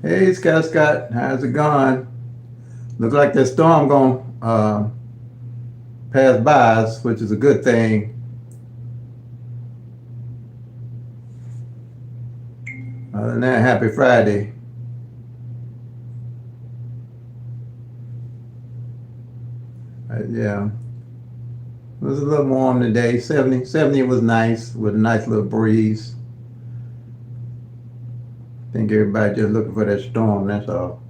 Hey, Scott, how's it going? Looks like that storm gonna pass by us, which is a good thing. Other than that, happy Friday. Yeah, it was a little warm today. 70 was nice with a nice little breeze. I think everybody just looking for that storm, that's all.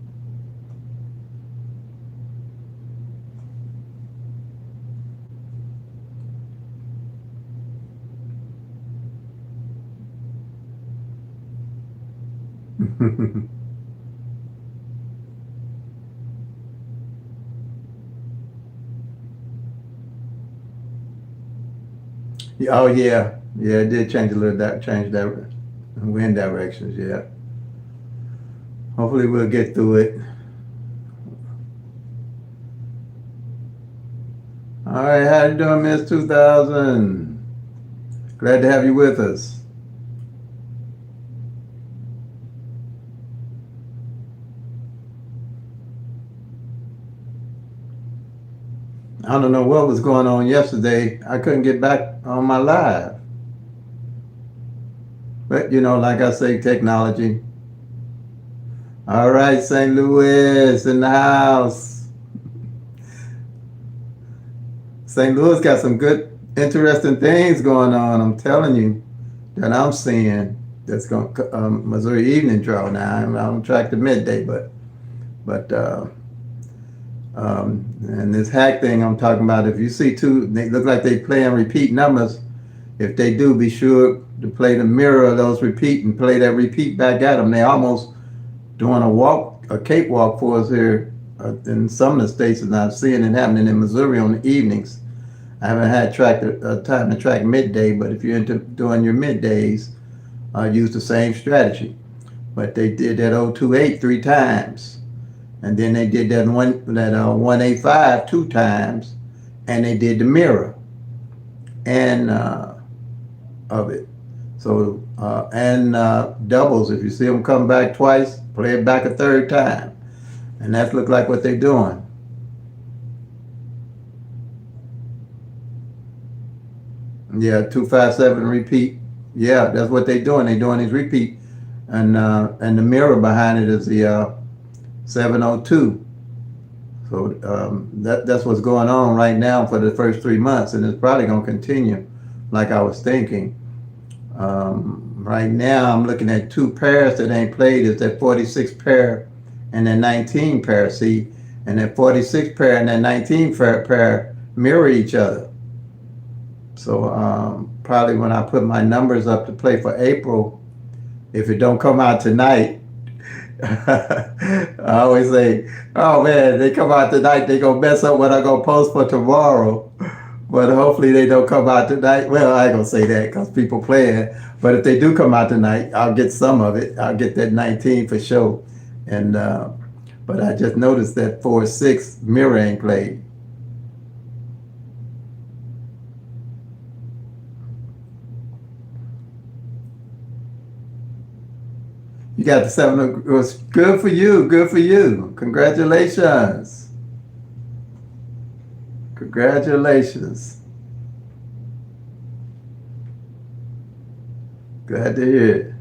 Oh yeah, it did change a little. That changed that wind directions. Yeah, hopefully we'll get through it. All right, how you doing, Miss 2000? Glad to have you with us. I don't know what was going on yesterday. I couldn't get back on my live. But like I say, technology. All right, St. Louis in the house. St. Louis got some good, interesting things going on. I'm telling you that I'm seeing. That's going Missouri evening draw now. I'm on track to midday, but and this hack thing I'm talking about. If you see two, they look like they playing repeat numbers. If they do, be sure to play the mirror of those repeat and play that repeat back at them. They almost doing a cakewalk for us here in some of the states, and I've seen it happening in Missouri on the evenings. I haven't had time to track midday, but if you're into doing your middays, use the same strategy. But they did that 028 three times, and then they did that 185 two times, and they did the mirror and of it. So and doubles. If you see them come back twice, play it back a third time, and that look like what they're doing. Yeah, 257 repeat. Yeah, that's what they're doing. They're doing these repeat, and the mirror behind it is the 702. So that's what's going on right now for the first 3 months, and it's probably going to continue, like I was thinking. Right now, I'm looking at two pairs that ain't played. It's that 46 pair and that 19 pair. See, and that 46 pair and that 19 pair mirror each other. So probably when I put my numbers up to play for April, if it don't come out tonight, I always say, "Oh man, they come out tonight, they gonna mess up what I gonna post for tomorrow." But hopefully they don't come out tonight. Well, I ain't gonna say that because people playing. But if they do come out tonight, I'll get some of it. I'll get that 19 for sure. And but I just noticed that 4-6 mirror ain't played. You got the 7. It was good for you. Good for you. Congratulations. Congratulations. Glad to hear it.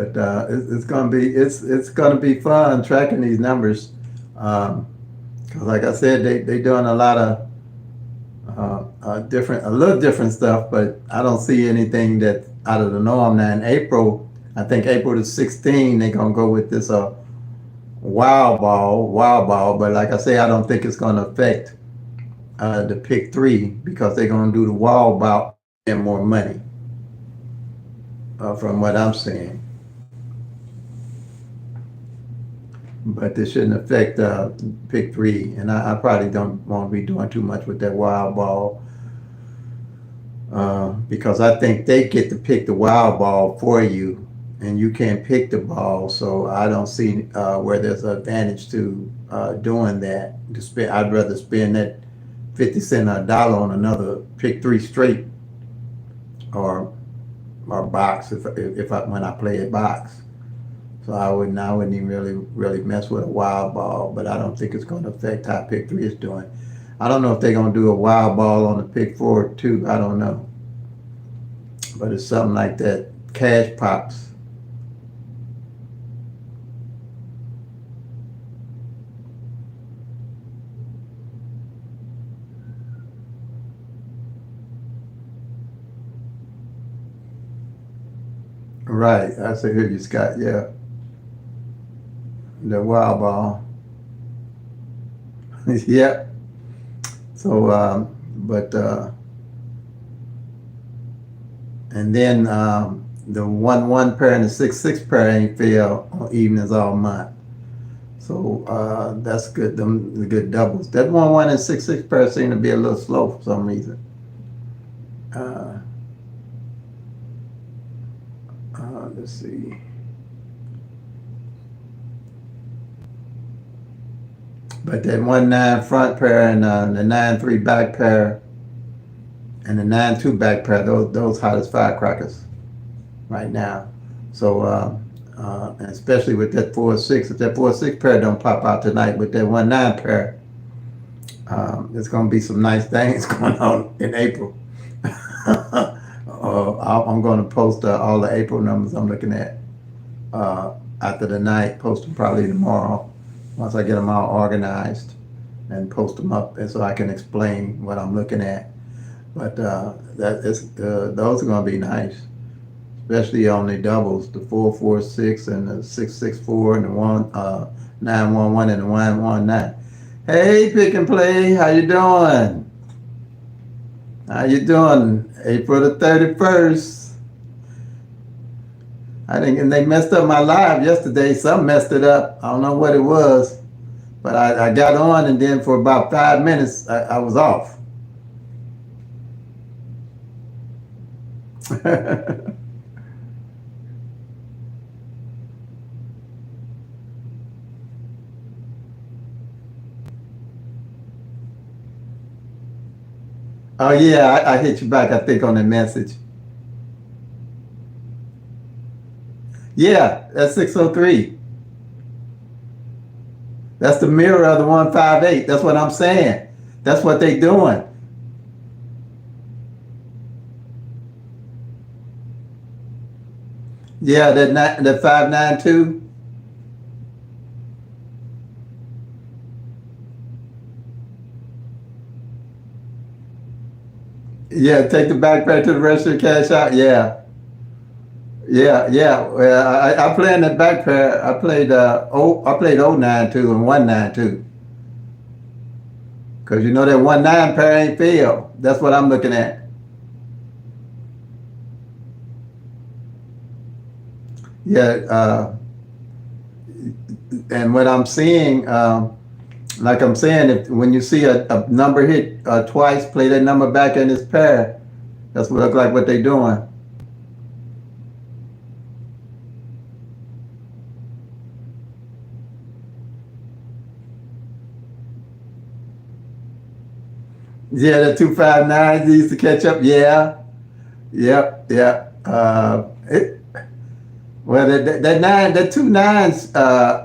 But it's gonna be fun tracking these numbers. 'Cause like I said, they doing a lot of a little different stuff, but I don't see anything that out of the norm. Now in April, I think April the 16th, they're gonna go with this wild ball. But like I say, I don't think it's gonna affect the pick three because they're gonna do the wild ball and more money from what I'm seeing. But this shouldn't affect pick three, and I probably don't want to be doing too much with that wild ball because I think they get to pick the wild ball for you, and you can't pick the ball. So I don't see where there's an advantage to doing that. To spend, I'd rather spend that 50 cents or a dollar on another pick three straight or box if I when I play a box. So I wouldn't even really mess with a wild ball, but I don't think it's going to affect how pick three is doing. I don't know if they're going to do a wild ball on the pick four too. I don't know, but it's something like that. Cash pops. Right, I see here you Scott. Yeah, the wild ball. Yep. So, but and then the 1-1 pair and the 6-6 pair ain't fail on evenings all month. So that's good. Them the good doubles. That 1-1 and 6-6 pair seem to be a little slow for some reason. Uh, let's see. But that 1-9 front pair and the 9-3 back pair and the 9-2 back pair, those hot as firecrackers right now. So and especially with that 4-6, if that 4-6 pair don't pop out tonight with that 1-9 pair, there's going to be some nice things going on in April. I'm going to post all the April numbers I'm looking at after the night. Post them probably tomorrow once I get them all organized and post them up, and so I can explain what I'm looking at. But those are going to be nice, especially on the doubles, the 4-4-6 and the 6-6-4 and the 9-1-1 and the 1-1-9. Hey, Pick and Play, how you doing? How you doing? April the 31st. I think, and they messed up my live yesterday. Some messed it up. I don't know what it was, but I got on, and then for about 5 minutes, I was off. Oh yeah, I hit you back, I think, on the message. Yeah, that's 603. That's the mirror of the 158. That's what I'm saying. That's what they doing. Yeah, the 592. Yeah, take the backpack to the register, cash out. Yeah. Yeah. Well, I play in the back pair. I played 092 and 192. Cause you know that 19 pair ain't fail. That's what I'm looking at. Yeah, and what I'm seeing, like I'm saying, if when you see a number hit twice, play that number back in this pair. That's what look like what they doing. Yeah, the 259 used to catch up. Yeah, yep. Well, that 2 9s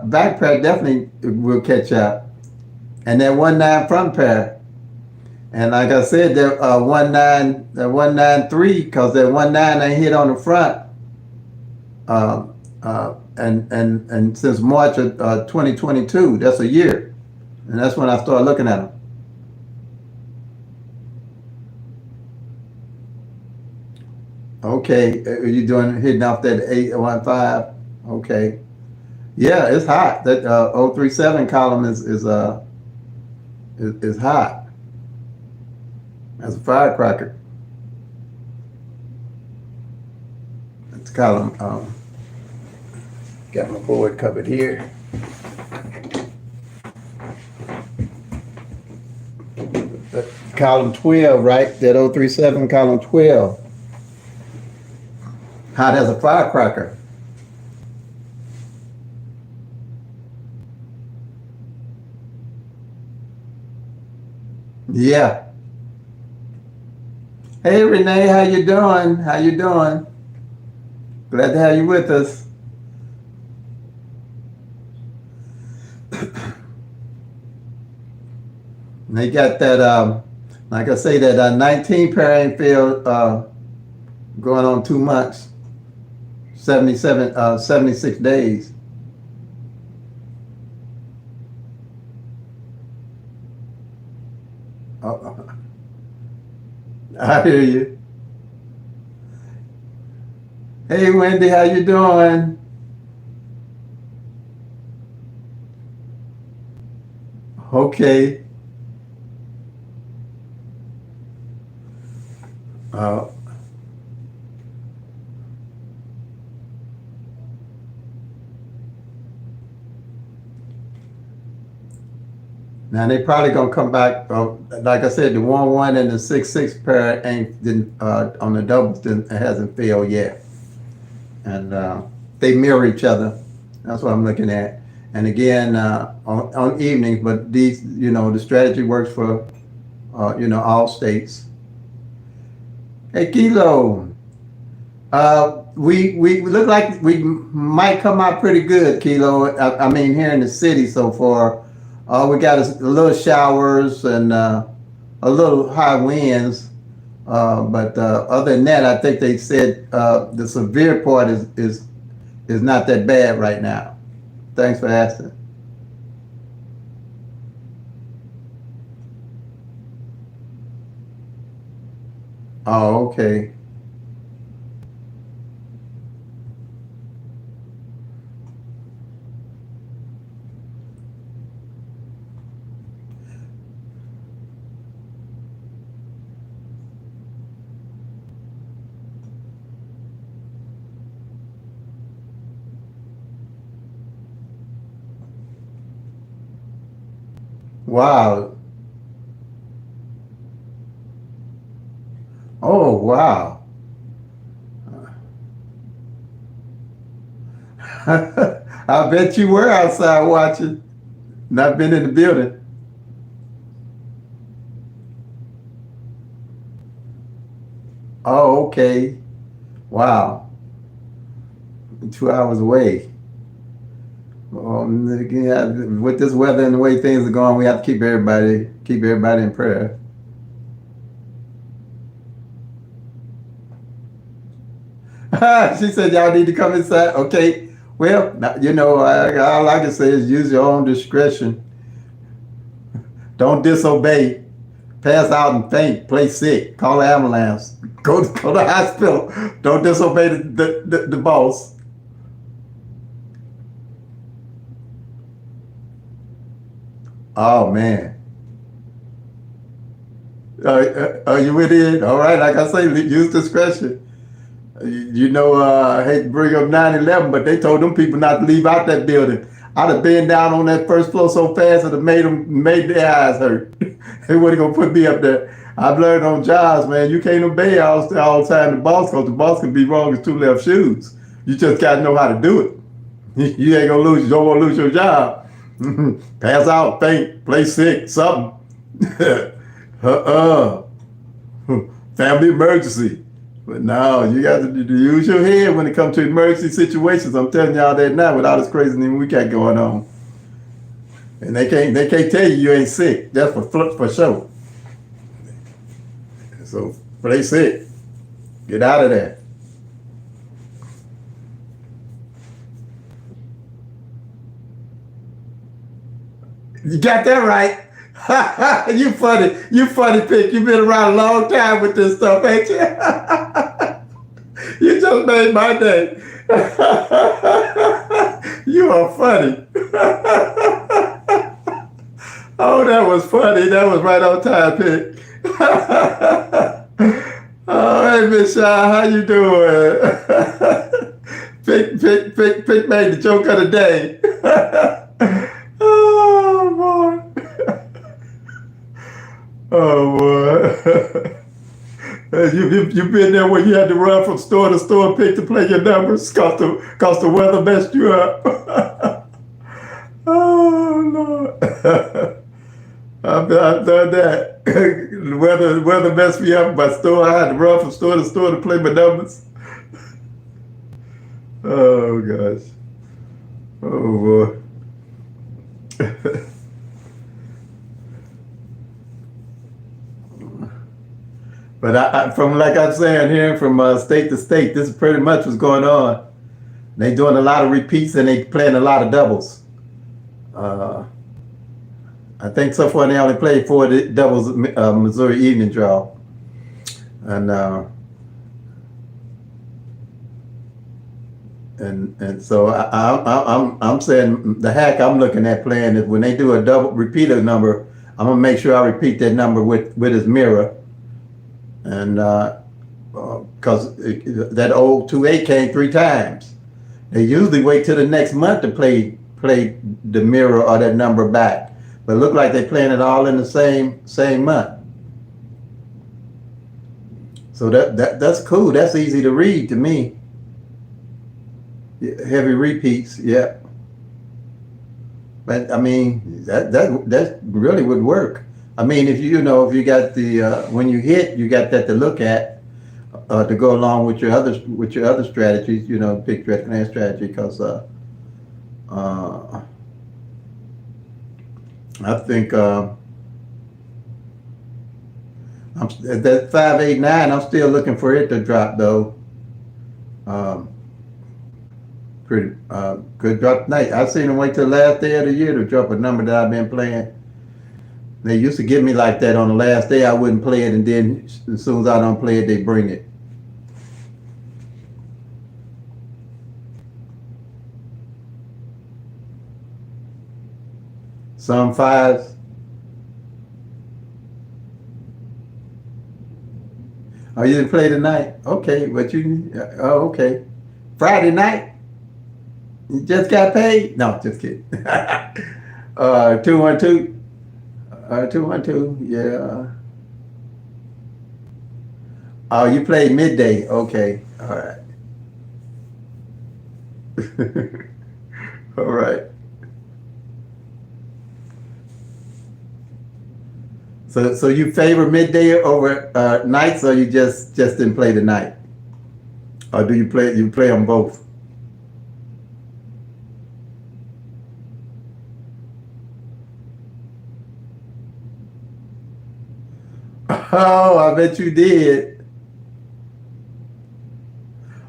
backpack definitely will catch up, and that 1-9 front pair. And like I said, that 1-9, that 193, because that 1-9 ain't hit on the front. and since March of 2022, that's a year, and that's when I started looking at them. Okay, you doing hitting off that 815? Okay, yeah, it's hot. That 037 column is hot. That's a firecracker. That's column. Got my board covered here. Column 12, right? That 037 column 12. Hot as a firecracker. Yeah. Hey Renee, how you doing? How you doing? Glad to have you with us. And they got that, like I say, that 19 pair ain't filled, going on 2 months, 76 days. I hear you. Hey Wendy, how you doing? Okay. Uh, Now they probably gonna come back. Like I said, the 1-1 and the 6-6 pair ain't didn't on the doubles didn't hasn't failed yet, and they mirror each other. That's what I'm looking at. And again, on evenings, but these, the strategy works for all states. Hey Kilo, we look like we might come out pretty good, Kilo. I mean, here in the city so far. We got a little showers and a little high winds, but other than that, I think they said the severe part is not that bad right now. Thanks for asking. Oh, okay. Wow. Oh, wow. I bet you were outside watching, not been in the building. Oh, okay. Wow. 2 hours away. Yeah, with this weather and the way things are going, we have to keep everybody in prayer. She said y'all need to come inside. Okay. Well, all I can say is use your own discretion. Don't disobey. Pass out and faint. Play sick. Call the ambulance. Go to the hospital. Don't disobey the boss. Oh man. Are you with it? All right. Like I say, use discretion. I hate to bring up 9/11, but they told them people not to leave out that building. I'd have been down on that first floor so fast it have made their eyes hurt. They wasn't gonna put me up there. I've learned on jobs, man, you can't obey all the time the boss, because the boss can be wrong as two left shoes. You just gotta know how to do it. You ain't gonna lose. You don't want to lose your job. Pass out, faint, play sick, something. uh Family emergency. But no, you got to use your head when it comes to emergency situations. I'm telling y'all that now with all this craziness we got going on. And they can't tell you ain't sick. That's for sure. So play sick. Get out of there. You got that right. You funny. You funny, Pick. You've been around a long time with this stuff, ain't you? You just made my day. You are funny. Oh, that was funny. That was right on time, Pick. Oh, hey, Miss Shaw, how you doing? Pick made the joke of the day. Oh, boy. Oh, boy. You been there when you had to run from store to store, Pick, to play your numbers cause the weather messed you up. Oh, Lord. I've done that. The weather messed me up in my store. I had to run from store to store to play my numbers. Oh, gosh. Oh, boy. But from like I'm saying, hearing from state to state, this is pretty much what's going on. They doing a lot of repeats and they playing a lot of doubles. I think so far they only played 4 doubles Missouri evening draw, and so I'm saying the hack I'm looking at playing is when they do a double repeater number, I'm gonna make sure I repeat that number with his mirror, and because that old 2-8 came 3 times. They usually wait till the next month to play the mirror or that number back, but it look like they're playing it all in the same month. So that's cool. That's easy to read to me. Heavy repeats, yeah. But I mean, that really would work. I mean, if you got the when you hit, you got that to look at to go along with your other strategies. Pick direct command strategy, because I think I'm that 589. I'm still looking for it to drop though. Pretty good drop tonight. I've seen them wait till the last day of the year to drop a number that I've been playing. They used to give me like that on the last day. I wouldn't play it, and then as soon as I don't play it, they bring it. Some 5s. Oh, you didn't play tonight? Okay, but okay. Friday night? You just got paid? No, just kidding. 212. 212, yeah. Oh, you played midday. Okay, all right. All right. So you favor midday over nights, or you just didn't play the night? Or do you play them both? Oh, I bet you did.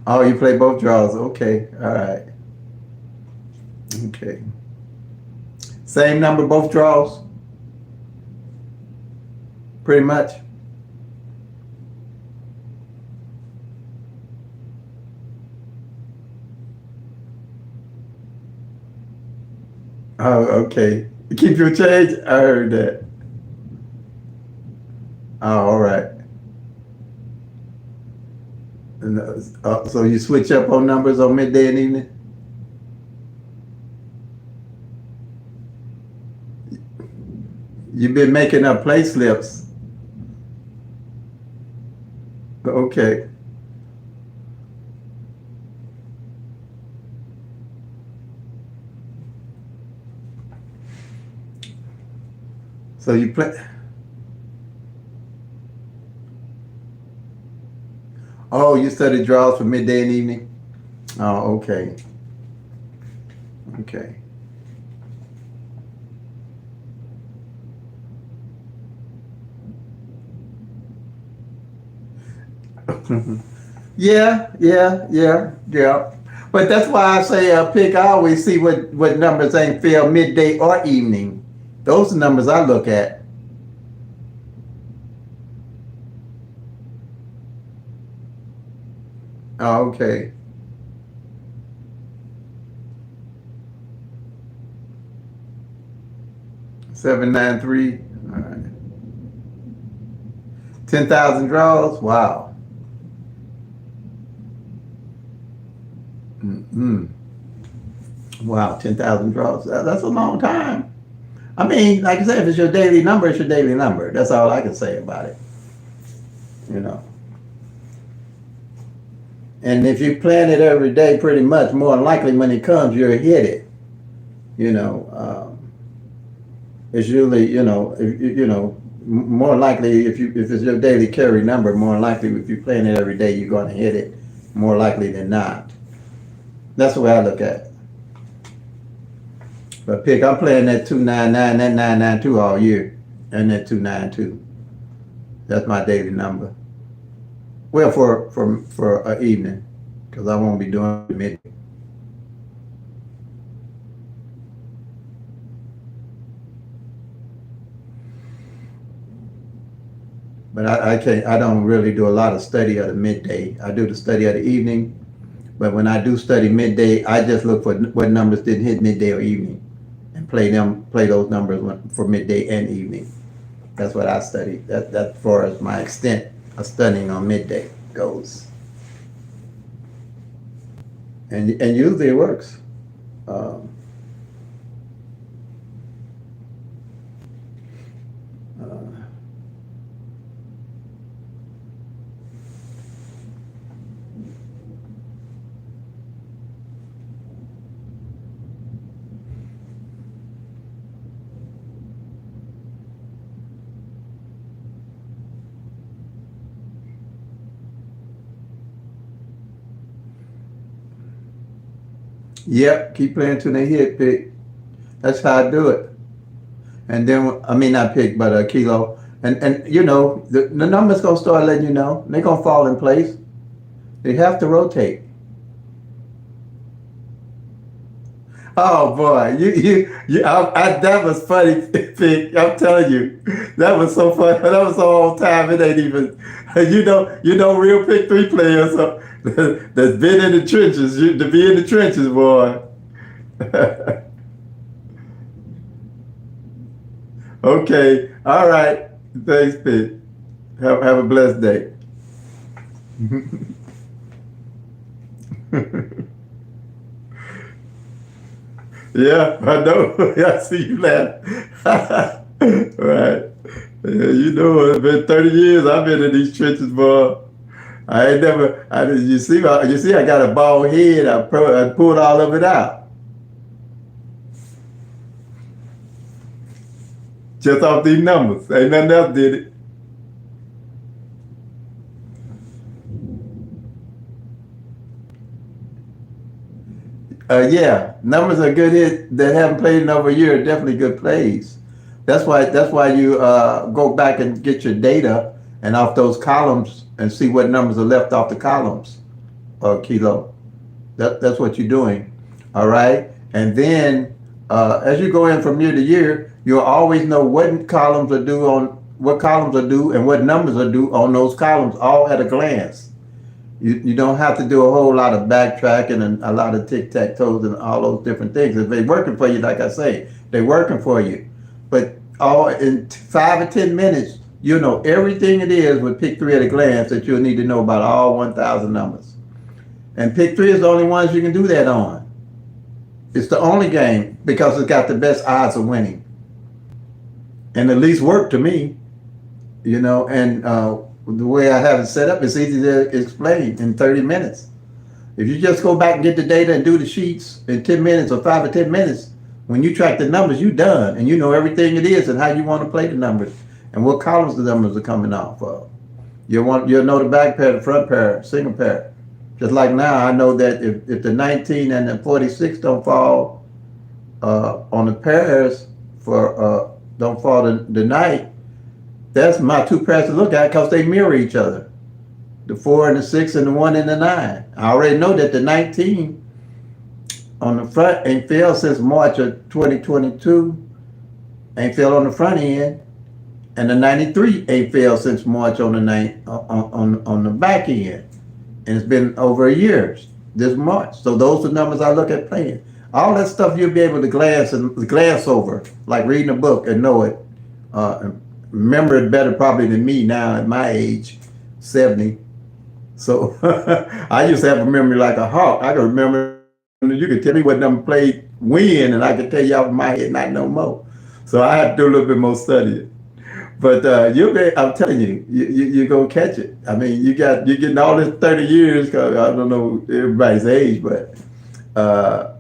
Oh, you play both draws. Okay, all right. Okay. Same number, both draws? Pretty much. Oh, okay. Keep your change? I heard that. Oh, all right. And, so you switch up on numbers on midday and evening? You've been making up play slips. Okay. So you play. Oh, you study draws for midday and evening? Oh, okay. Okay. Yeah. But that's why I say pick. I always see what numbers ain't fail midday or evening. Those are numbers I look at. Oh, okay. 793. All right. 10,000 draws. Wow. Mm-hmm. Wow. 10,000 draws. That's a long time. I mean, like I said, if it's your daily number, it's your daily number. That's all I can say about it. You know. And if you plan it every day, pretty much, more than likely when it comes, you'll hit it. You know. It's usually, more likely if it's your daily carry number, more likely if you're playing it every day, you're going to hit it more likely than not. That's the way I look at it. But pick, I'm playing that 299, that 992 all year, and that 292. That's my daily number. Well, for an evening, because I won't be doing it midday. But I don't really do a lot of study of the midday. I do the study of the evening, but when I do study midday, I just look for what numbers didn't hit midday or evening, and play those numbers for midday and evening. That's what I study. That's far as my extent of studying on midday goes. And usually it works. Um, uh, Yep, keep playing till they hit, pick. That's how I do it. And then, I mean, not pick, but a kilo. And the numbers gonna start letting you know. They're gonna fall in place. They have to rotate. Oh boy, that was funny, pick. I'm telling you, that was so funny. That was so on time. It ain't even, real pick three players that's been in the trenches. To be in the trenches, boy. Okay. All right. Thanks, Pete. Have a blessed day. Yeah, I know. I see you laugh. Right. Yeah, it's been 30 years I've been in these trenches, boy. I ain't never, you see, I got a bald head. I pulled all of it out. Just off these numbers. Ain't nothing else did it. Yeah, numbers are good hits that haven't played in over a year. Are definitely good plays. That's why you go back and get your data and off those columns and see what numbers are left off the columns. Kilo. That's what you're doing. All right, and then as you go in from year to year, you'll always know what columns are due and what numbers are due on those columns, all at a glance. You don't have to do a whole lot of backtracking and a lot of tic-tac-toes and all those different things. If they're working for you, like I say, they're working for you. But all in 5 or 10 minutes, you'll know everything it is with pick three at a glance that you'll need to know about all 1,000 numbers. And pick three is the only ones you can do that on. It's the only game because it's got the best odds of winning. And the least work to me, and the way I have it set up, it's easy to explain in 30 minutes. If you just go back and get the data and do the sheets in 10 minutes or 5 or 10 minutes, when you track the numbers, you're done. And you know everything it is and how you want to play the numbers and what columns the numbers are coming off of. You'll know the back pair, the front pair, single pair. Just like now, I know that if the 19 and the 46 don't fall on the pairs don't fall the night, that's my two pairs to look at because they mirror each other. The 4 and the 6 and the 1 and the 9. I already know that the 19 on the front ain't failed since March of 2022. ain't failed on the front end, and the 93 ain't failed since March on the on the back end, and it's been over a year this March. So those are numbers I look at playing. All that stuff you'll be able to glance over, like reading a book and know it, remember it better probably than me now at my age, 70. So I used to have a memory like a hawk. I could remember, you could tell me what number played when, and I could tell you off my head, not no more. So I had to do a little bit more studying. But I'm telling you, you're gonna catch it. I mean, you're getting all this 30 years. Cause I don't know everybody's age, but I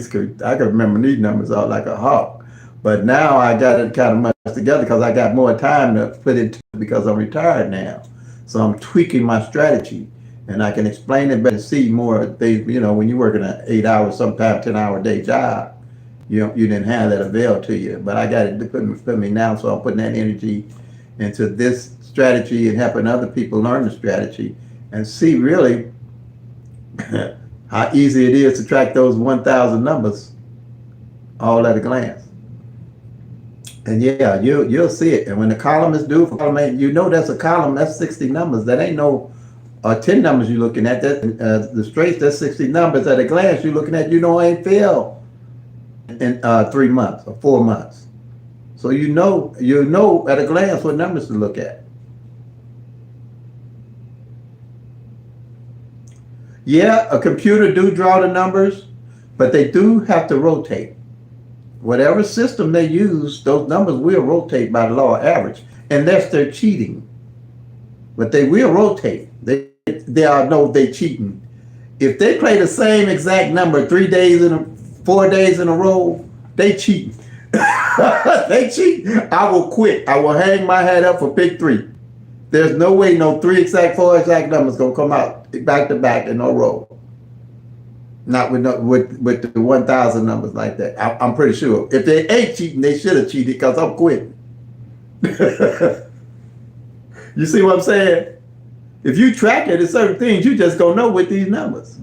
could remember these numbers all like a hawk. But now I got it kind of much together because I got more time to put into it because I'm retired now. So I'm tweaking my strategy, and I can explain it better, see more things. You know, when you're working an 8 hour, sometimes 10 hour day job, you didn't have that avail to you. But I got it to put me now, so I'm putting that energy into this strategy and helping other people learn the strategy and see really how easy it is to track those 1,000 numbers all at a glance. And yeah, you'll see it. And when the column is due for column 8, you know that's a column, that's 60 numbers. That ain't no 10 numbers you're looking at. That the straights, that's 60 numbers at a glance you're looking at. You know ain't failed in 3 months or 4 months. So you know at a glance what numbers to look at. Yeah, a computer do draw the numbers, but they do have to rotate. Whatever system they use, those numbers will rotate by the law of average, unless they're cheating. But they will rotate. They cheating. If they play the same exact number 4 days in a row, they cheat. They cheat. I will quit. I will hang my head up for pick 3. There's no way no 4 exact numbers gonna come out back to back in a row. Not with the 1,000 numbers like that. I'm pretty sure. If they ain't cheating, they should have cheated because I'm quitting. You see what I'm saying? If you track it at certain things, you just gonna know with these numbers.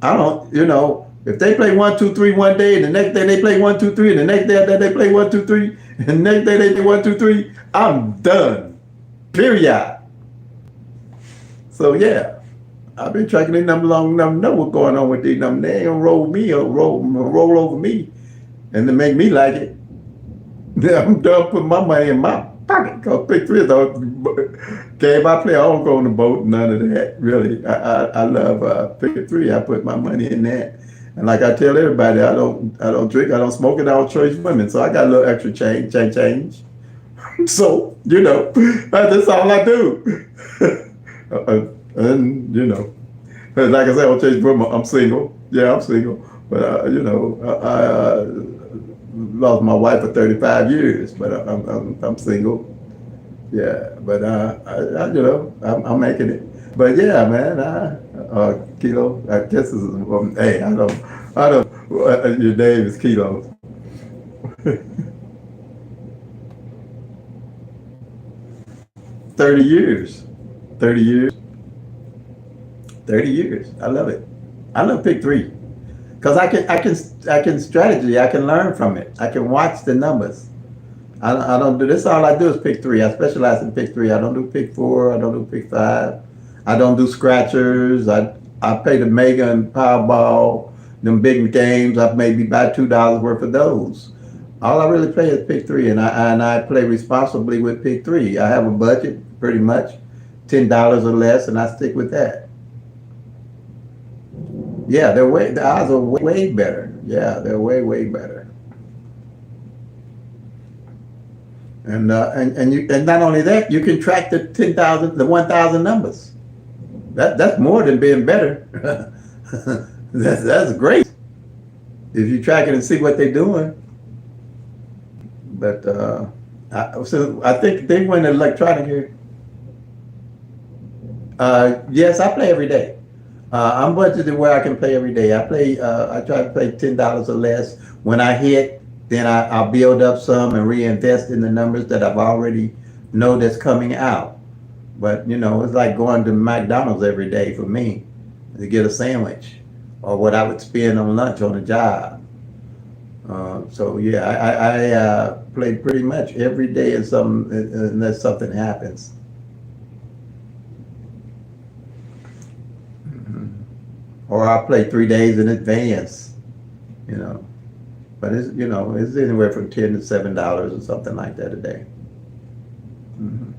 I don't, if they play 1, 2, 3 one day, and the next day they play 1, 2, 3, and the next day they play 1, 2, 3, and the next day they play 1, 2, 3, I'm done. Period. So yeah. I've been tracking these numbers long enough to know what's going on with these numbers. They ain't gonna roll over me and to make me like it. I'm done putting my money in my pocket. Cause pick 3 game I play, I don't go on the boat, none of that. Really. I love pick 3. I put my money in that. And like I tell everybody, I don't drink, I don't smoke, and I don't choice women. So I got a little extra change. So, that's all I do. And like I said, I'll change women. I'm single. Yeah, I'm single. But I lost my wife for 35 years. But I'm single. Yeah, but I'm making it. But yeah, man, Kilo. I guess hey, I don't. Your name is Kilo. 30 years. 30 years. 30 years. I love it. I love pick 3 because I can strategy. I can learn from it. I can watch the numbers. I don't do this. All I do is pick 3. I specialize in pick 3. I don't do pick 4. I don't do pick 5. I don't do scratchers. I play the Mega and Powerball, them big games. I've maybe buy $2 worth of those. All I really play is pick 3, and I play responsibly with pick 3. I have a budget, pretty much $10 or less, and I stick with that. Yeah, the odds are way better. Yeah, they're way better. And not only that, you can track the 1,000 numbers. That's more than being better. that's great if you track it and see what they're doing. But I think they went electronic here. Yes, I play every day. I'm budgeted where I can play every day. I try to play $10 or less. When I hit, then I'll build up some and reinvest in the numbers that I've already know that's coming out. But it's like going to McDonald's every day for me to get a sandwich, or what I would spend on lunch on the job. So yeah, I play pretty much every day in some unless something happens. Or I play 3 days in advance, you know. But it's anywhere from $10 to $7 or something like that a day. Mhm.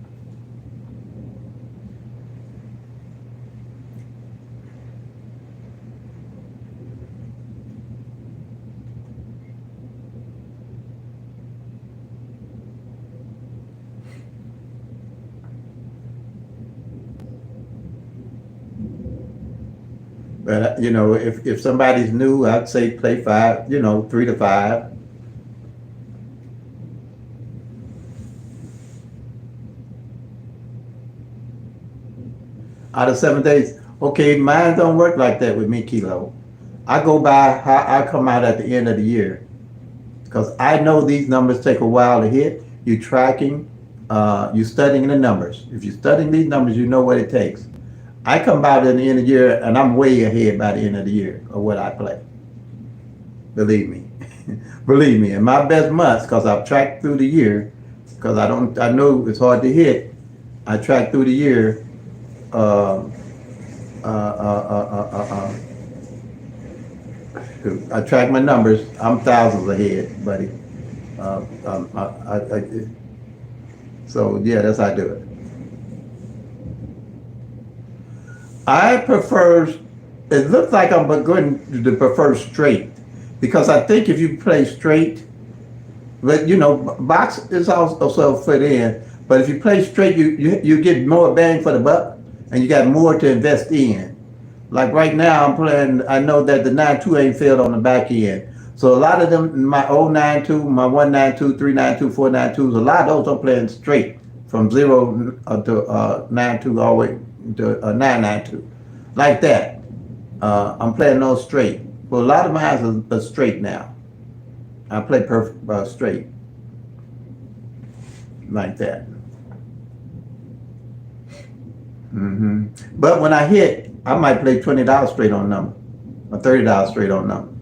But if somebody's new, I'd say play five, 3 to 5. Out of 7 days. Okay, mine don't work like that with me, Kilo. I go by how I come out at the end of the year because I know these numbers take a while to hit. You tracking, you studying the numbers. If you're studying these numbers, you know what it takes. I come by at the end of the year and I'm way ahead by the end of the year of what I play. Believe me, believe me. In my best months, because I've tracked through the year, because I know it's hard to hit. I track through the year. Um, uh, uh, uh, uh, I track my numbers. I'm thousands ahead, buddy. So yeah, that's how I do it. I prefer. It looks like I'm going to prefer straight because I think if you play straight, but box is also fit in. But if you play straight, you get more bang for the buck, and you got more to invest in. Like right now, I'm playing. I know that the 9-2 ain't filled on the back end, so a lot of them, my 092, my 192, 392, 492s, a lot of those I'm playing straight from 0 to 92 all the way to 992, like that. I'm playing those straight. Well, a lot of mine are straight now. I play perfect straight like that. But when I hit, I might play $20 straight on number, or $30 straight on number,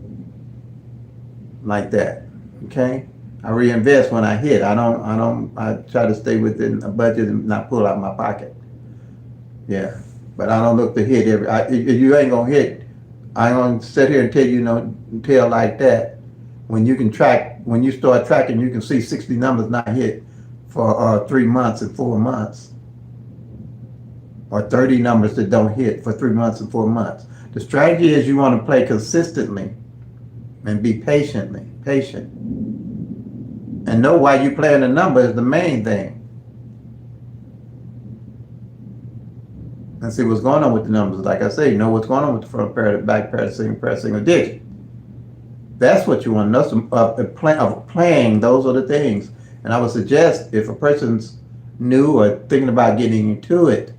like that. Okay, I reinvest when I hit. I don't. I try to stay within a budget and not pull out my pocket. Yeah, but I don't look to hit every. If you ain't gonna hit, I ain't gonna sit here and tell tell like that. When you can track, when you start tracking, you can see 60 numbers not hit for 3 months and 4 months, or 30 numbers that don't hit for 3 months and 4 months. The strategy is you want to play consistently and be patient, and know why you playing the number is the main thing. And see what's going on with the numbers. Like I say, know what's going on with the front pair, the back pair, the single digit. That's what you want to know. Playing, those are the things. And I would suggest if a person's new or thinking about getting into it,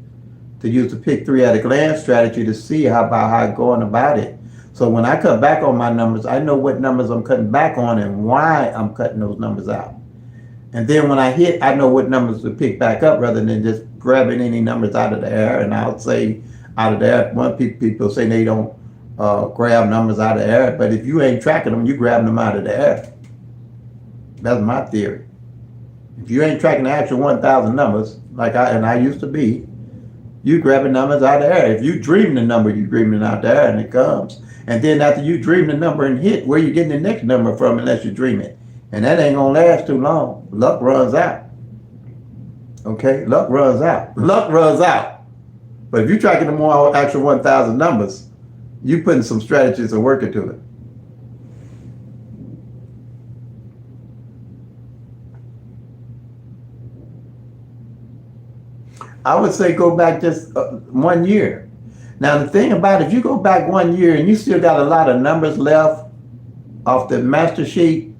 to use the pick 3 at a glance strategy to see how I'm going about it. So when I cut back on my numbers, I know what numbers I'm cutting back on and why I'm cutting those numbers out. And then when I hit, I know what numbers to pick back up rather than just grabbing any numbers out of the air. And I'll say out of the air, people say they don't grab numbers out of the air, but if you ain't tracking them, you grab them out of the air. That's my theory. If you ain't tracking the actual 1,000 numbers, like I used to be, you grabbing numbers out of the air. If you dream the number, you dreaming it out there and it comes. And then after you dream the number and hit, where you getting the next number from unless you dream it? And that ain't gonna last too long. Luck runs out. Okay, luck runs out. Luck runs out. But if you're tracking the more actual 1,000 numbers, you putting some strategies and work into it. I would say go back just 1 year. Now the thing about it, if you go back 1 year and you still got a lot of numbers left off the master sheet,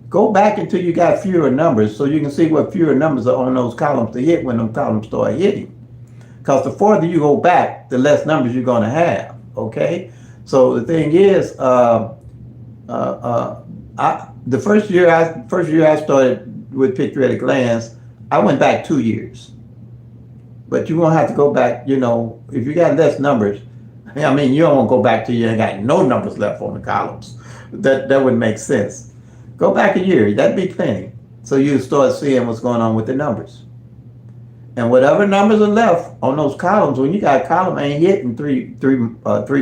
go back until you got fewer numbers so you can see what fewer numbers are on those columns to hit when those columns start hitting. Because the further you go back, the less numbers you're going to have. Okay, so the thing is, the first year I started with Pick 3 at a glance, I went back 2 years. But you won't have to go back, if you got less numbers, you don't want to go back till you ain't got no numbers left on the columns. That wouldn't make sense. Go back a year. That'd be plenty. So you start seeing what's going on with the numbers. And whatever numbers are left on those columns, when you got a column ain't hit in 3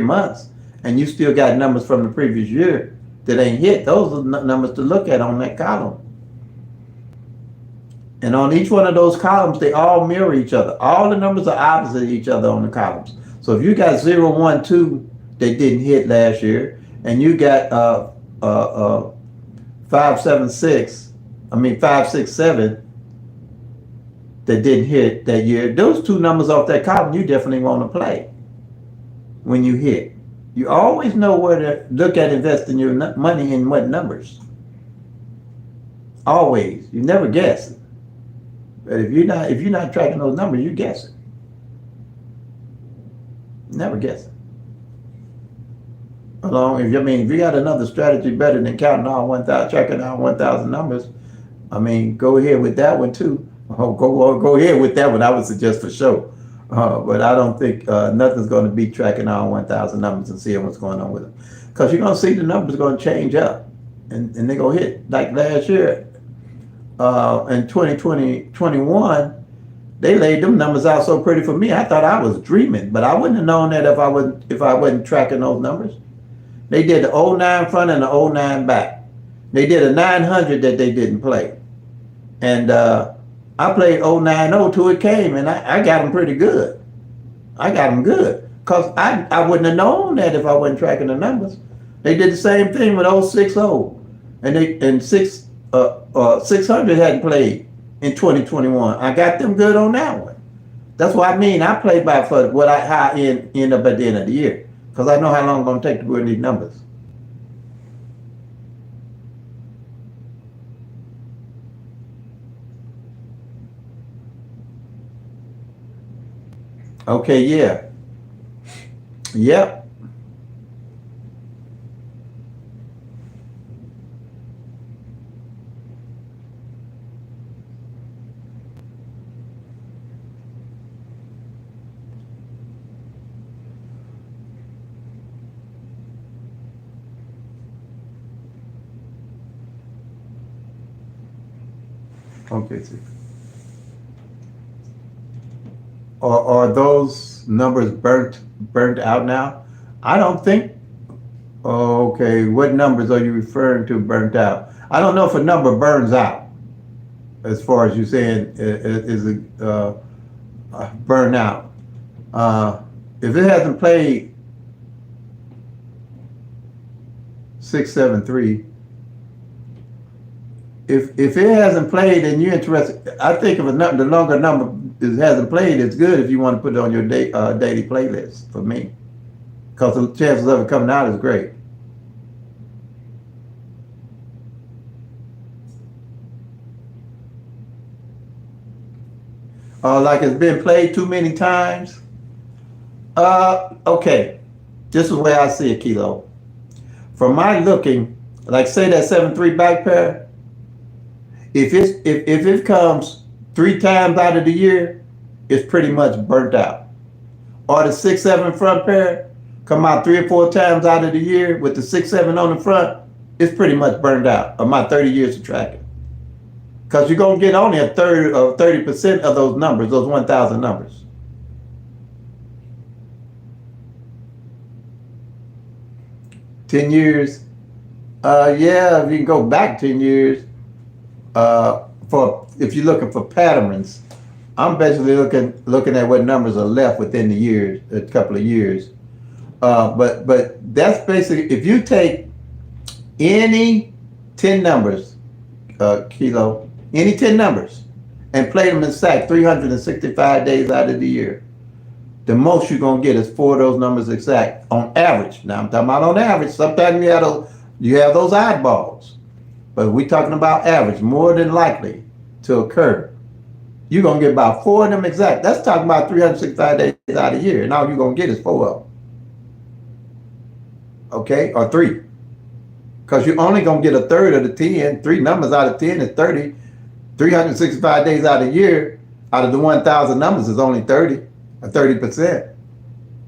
months, and you still got numbers from the previous year that ain't hit, those are numbers to look at on that column. And on each one of those columns, they all mirror each other. All the numbers are opposite of each other on the columns. So if you got 0, 1, 2 that didn't hit last year, and you got 5, 6, 7 that didn't hit that year, those two numbers off that column you definitely want to play when you hit. You always know where to look at investing your money in what numbers. Always. You never guess. But if you're not tracking those numbers, you guessing. Never guessing. If you got another strategy better than counting all 1,000, tracking all 1,000 numbers, go ahead with that one too. Go ahead with that one. I would suggest for sure. But I don't think nothing's going to be tracking all 1,000 numbers and seeing what's going on with them, because you're going to see the numbers going to change up, and they're going to hit like last year. In 2021, they laid them numbers out so pretty for me. I thought I was dreaming, but I wouldn't have known that if I wasn't tracking those numbers. They did the 09 front and the 09 back. They did a 900 that they didn't play, and I played 090 till it came, and I got them pretty good. I got them good because I wouldn't have known that if I wasn't tracking the numbers. They did the same thing with 060, and 600 hadn't played in 2021. I got them good on that one. That's what I mean. I play by for what how I end up at the end of the year, because I know how long it's going to take to win these numbers. Okay, yeah. Yep. Okay, see. Are those numbers burnt out now? I don't think. Okay, what numbers are you referring to burnt out? I don't know if a number burns out, as far as you saying is a burn out. If it hasn't played 673, if it hasn't played and you're interested, I think if the longer number hasn't played, it's good if you want to put it on your daily playlist for me, because the chances of it coming out is great. Like it's been played too many times. Okay, this is where I see a Kilo. From my looking, like say that 7-3 back pair, if it comes 3 times out of the year, it's pretty much burnt out. Or the 6-7 front pair come out 3 or 4 times out of the year with the 6-7 on the front, it's pretty much burned out of my 30 years of tracking. Because you're going to get only a third of 30% of those numbers, those 1,000 numbers. $10 years. Yeah, if you can go back 10 years, if you're looking for patterns, I'm basically looking at what numbers are left within the years, a couple of years. But that's basically, if you take any 10 numbers, Kilo, any 10 numbers, and play them in stack 365 days out of the year, the most you're going to get is 4 of those numbers exact on average. Now I'm talking about on average. Sometimes you have those oddballs, but we're talking about average, more than likely to occur. You're going to get about 4 of them exact. That's talking about 365 days out of the year, and all you're going to get is 4 of them. Okay, or 3. Because you're only going to get a third of the 10. 3 numbers out of 10 is 30. 365 days out of the year, out of the 1,000 numbers is only 30, or 30%.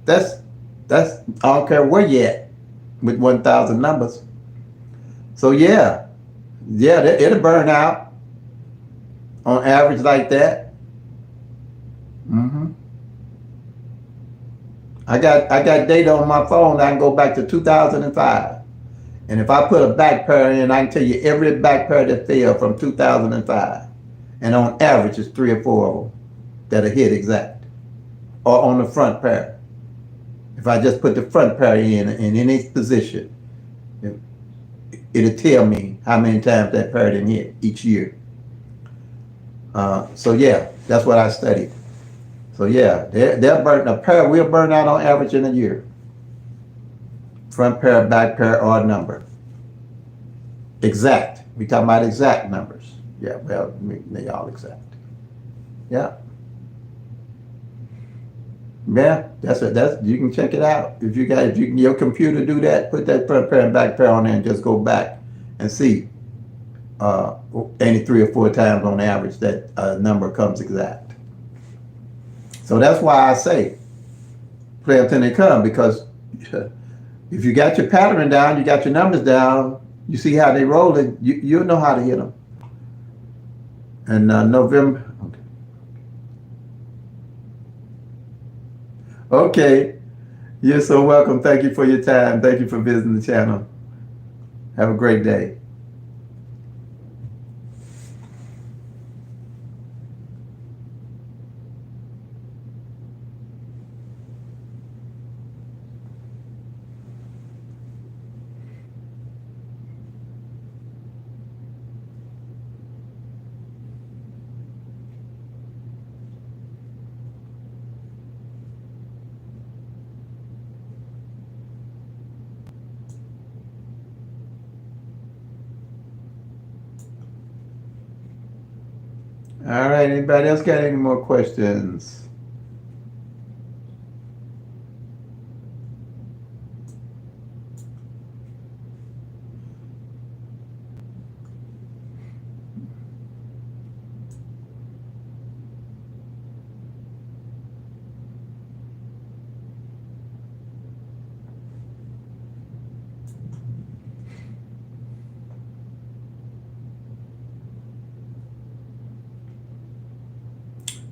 That's I don't care where you at with 1,000 numbers. So yeah, Yeah, it'll burn out on average like that. hmm I got data on my phone. I can go back to 2005. And if I put a back pair in, I can tell you every back pair that failed from 2005. And on average, it's 3 or 4 of them that'll hit exact. Or on the front pair. If I just put the front pair in any position, it'll tell me how many times that pair didn't hit each year. So yeah, that's what I studied. So yeah, they'll burn, a pair will burn out on average in a year. Front pair, back pair, odd number. Exact. We talking about exact numbers. Yeah, well, they all exact. Yeah. Yeah, that's you can check it out. If you can your computer do that, put that front pair and back pair on there and just go back and see any 3 or 4 times on average that number comes exact. So that's why I say play them till they come, because if you got your pattern down, you got your numbers down, you see how they roll it, you'll know how to hit them. And November. Okay. You're so welcome. Thank you for your time. Thank you for visiting the channel. Have a great day. All right. Anybody else got any more questions?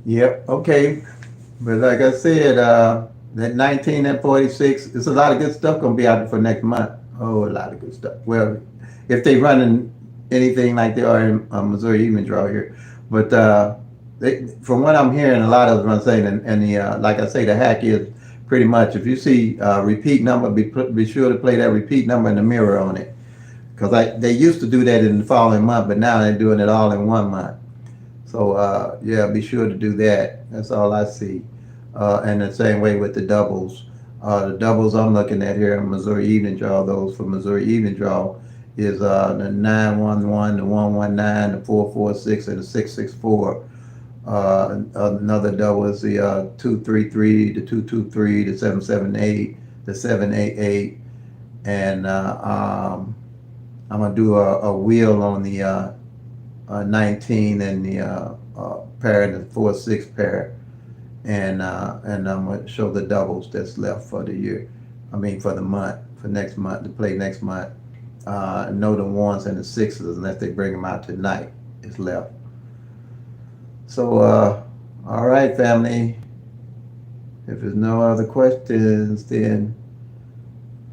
Yep. Okay. But like I said, that 19 and 46, there's a lot of good stuff gonna be out there for next month. Oh, a lot of good stuff. Well, if they running anything like they are in Missouri Evening Draw here, but from what I'm hearing, a lot of them are saying, and the like I say, the hack is pretty much if you see repeat number, be sure to play that repeat number in the mirror on it, because they used to do that in the following month, but now they're doing it all in 1 month. So yeah, be sure to do that. That's all I see. And the same way with the doubles. The doubles I'm looking at here in Missouri Evening Draw, those for Missouri Evening Draw, is the 911, the 119, the 446, and the 664. Another double is the 233, the 223, the 778, the 788, and I'm gonna do a wheel on the 19 and the pair and the 4-6 pair, and I'm gonna show the doubles that's left for the year. I mean for the month, for next month, to play next month. No, the 1s and the 6s unless they bring them out tonight is left. So all right, family. If there's no other questions, then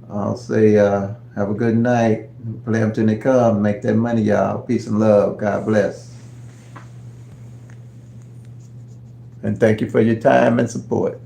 I'll say have a good night. Play them till they come. Make that money, y'all. Peace and love. God bless. And thank you for your time and support.